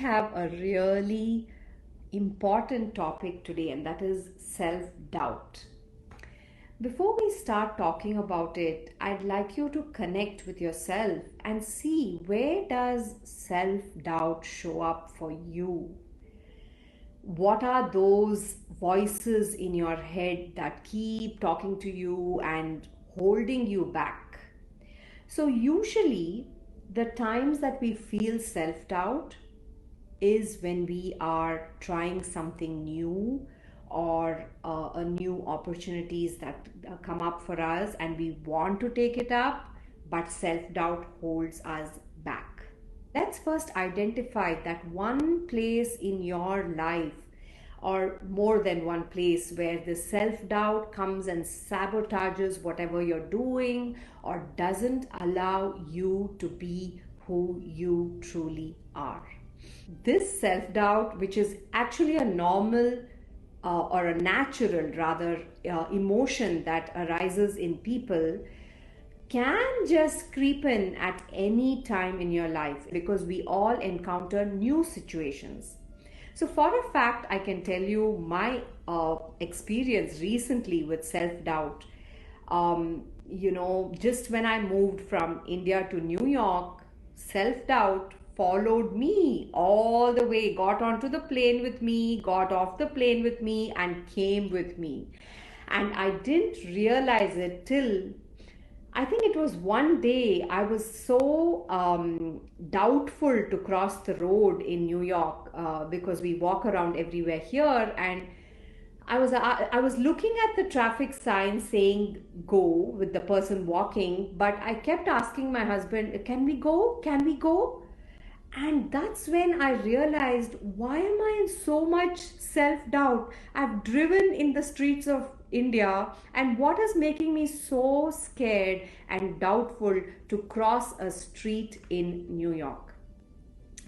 have a really important topic today, and that is self-doubt. Before we start talking about it, I'd like you to connect with yourself and see, where does self-doubt show up for you? What are those voices in your head that keep talking to you and holding you back? So usually the times that we feel self-doubt is when we are trying something new, or a new opportunities that come up for us and we want to take it up, but self-doubt holds us back. Let's first identify that one place in your life, or more than one place, where the self-doubt comes and sabotages whatever you're doing or doesn't allow you to be who you truly are. This self-doubt, which is actually a normal or a natural rather emotion that arises in people, can just creep in at any time in your life, because we all encounter new situations. So for a fact, I can tell you my experience recently with self-doubt. Just when I moved from India to New York, self-doubt followed me all the way, got onto the plane with me, got off the plane with me, and came with me. And I didn't realize it till, I think it was one day, I was so doubtful to cross the road in New York, because we walk around everywhere here, and I was looking at the traffic sign saying go with the person walking, but I kept asking my husband, can we go? Can we go? And that's when I realized, why am I in so much self-doubt? I've driven in the streets of India, and what is making me so scared and doubtful to cross a street in New York?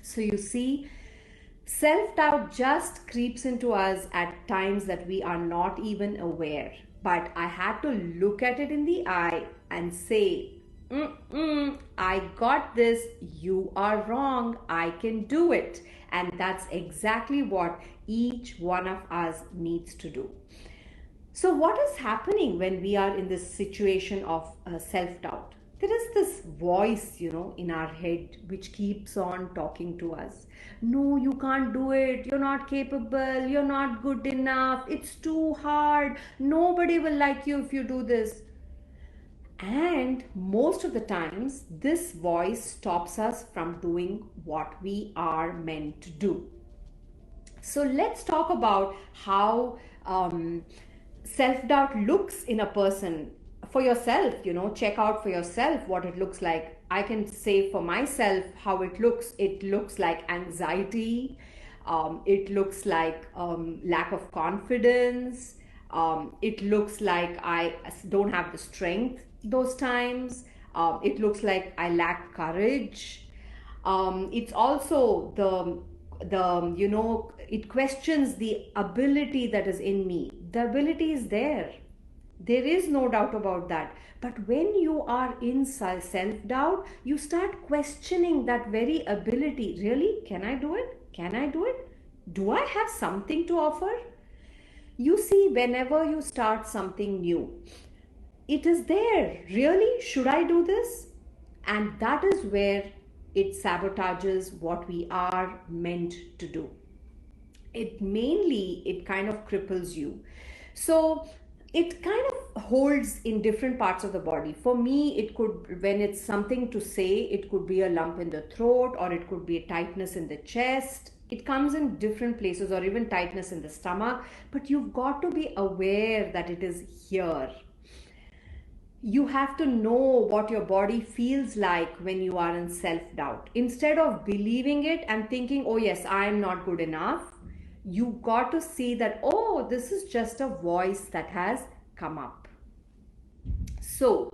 So you see, self-doubt just creeps into us at times that we are not even aware. But I had to look at it in the eye and say, I got this, you are wrong, I can do it. And that's exactly what each one of us needs to do. So what is happening when we are in this situation of self-doubt? There is this voice, in our head which keeps on talking to us. No, you can't do it. You're not capable. You're not good enough. It's too hard. Nobody will like you if you do this. And most of the times, this voice stops us from doing what we are meant to do. So let's talk about how self-doubt looks in a person. For yourself, check out for yourself what it looks like. I can say for myself how it looks. It looks like anxiety. It looks like lack of confidence. It looks like I don't have the strength those times. It looks like I lack courage. It's also it questions the ability that is in me. The ability is there. There is no doubt about that. But when you are in self-doubt, you start questioning that very ability. Really? Can I do it? Can I do it? Do I have something to offer? You see, whenever you start something new, it is there. Really? Should I do this? And that is where it sabotages what we are meant to do. It kind of cripples you. So it kind of holds in different parts of the body. For me, it could, when it's something to say, it could be a lump in the throat, or it could be a tightness in the chest. It comes in different places, or even tightness in the stomach. But you've got to be aware that it is here. You have to know what your body feels like when you are in self-doubt. Instead of believing it and thinking, oh yes, I am not good enough, you got to see that, oh, this is just a voice that has come up. So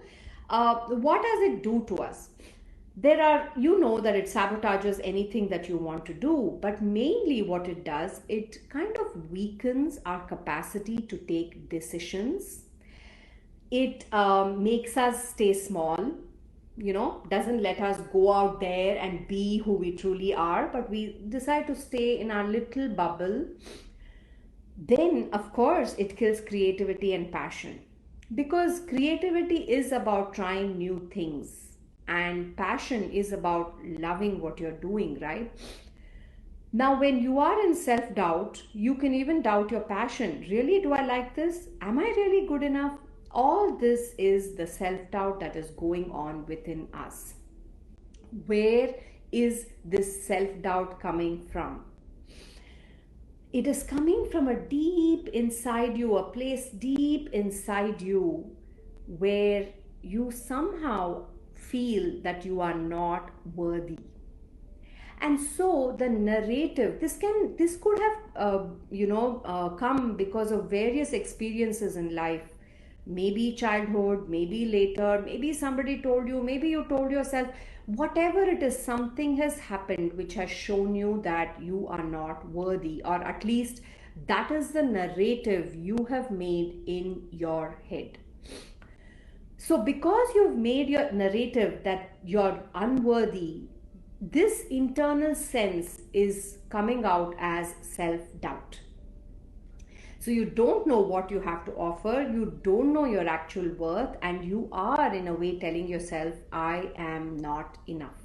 what does it do to us? That it sabotages anything that you want to do, but mainly what it does, it kind of weakens our capacity to take decisions. It makes us stay small. doesn't let us go out there and be who we truly are, but we decide to stay in our little bubble, then of course it kills creativity and passion. Because creativity is about trying new things, and passion is about loving what you're doing, right? Now, when you are in self doubt, you can even doubt your passion. Really, do I like this? Am I really good enough? All this is the self doubt that is going on within us. Where is this self doubt coming from? It is coming from a deep inside you, a place deep inside you where you somehow feel that you are not worthy. And so the narrative, this could have come because of various experiences in life. Maybe childhood, maybe later, maybe somebody told you, maybe you told yourself. Whatever it is, something has happened which has shown you that you are not worthy, or at least that is the narrative you have made in your head. So because you've made your narrative that you're unworthy, this internal sense is coming out as self-doubt. So you don't know what you have to offer, you don't know your actual worth, and you are in a way telling yourself, I am not enough.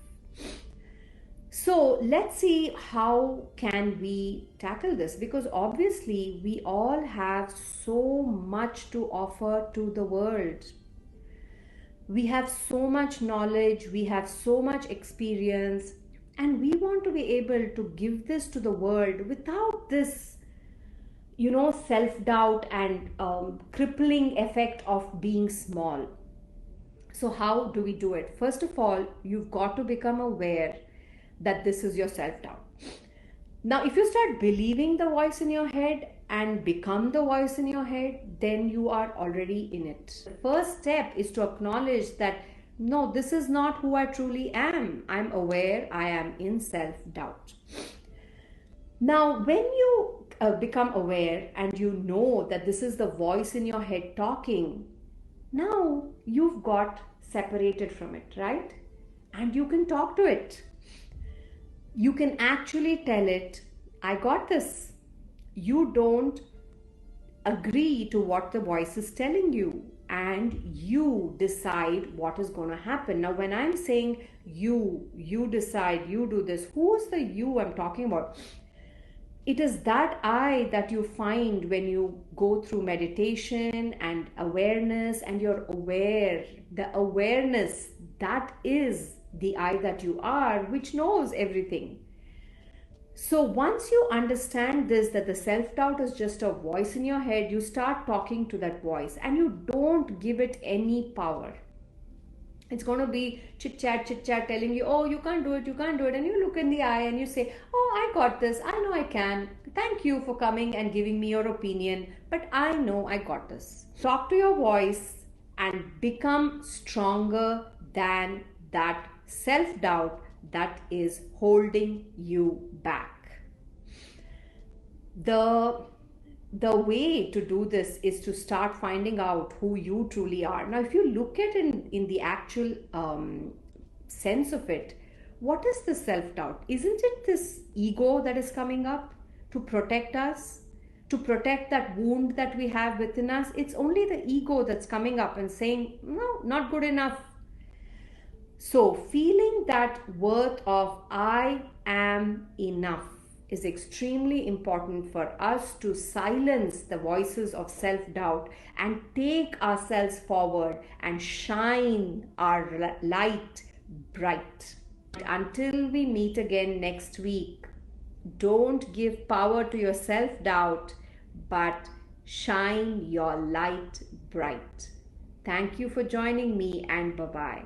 So let's see how can we tackle this, because obviously we all have so much to offer to the world. We have so much knowledge, we have so much experience, and we want to be able to give this to the world without this self-doubt and crippling effect of being small. So how do we do it? First of all, you've got to become aware that this is your self-doubt. Now, if you start believing the voice in your head and become the voice in your head, then you are already in it. The first step is to acknowledge that, no, this is not who I truly am. I'm aware I am in self-doubt. Now, when you become aware and you know that this is the voice in your head talking, now you've got separated from it, right? And you can talk to it. You can actually tell it, I got this. You don't agree to what the voice is telling you, and you decide what is going to happen. Now, when I'm saying you decide, you do this, who's the you I'm talking about? It is that I that you find when you go through meditation and awareness, and you're aware. The awareness, that is the I that you are, which knows everything. So once you understand this, that the self-doubt is just a voice in your head, you start talking to that voice and you don't give it any power. It's going to be chit chat telling you, oh, you can't do it. And you look in the eye and you say, oh, I got this. I know I can. Thank you for coming and giving me your opinion, but I know I got this. Talk to your voice and become stronger than that self-doubt that is holding you back. The way to do this is to start finding out who you truly are. Now, if you look at it in the actual sense of it, what is the self-doubt? Isn't it this ego that is coming up to protect us, to protect that wound that we have within us? It's only the ego that's coming up and saying, no, not good enough. So feeling that worth of I am enough is extremely important for us to silence the voices of self-doubt and take ourselves forward and shine our light bright. Until we meet again next week, don't give power to your self-doubt, but shine your light bright. Thank you for joining me, and bye-bye.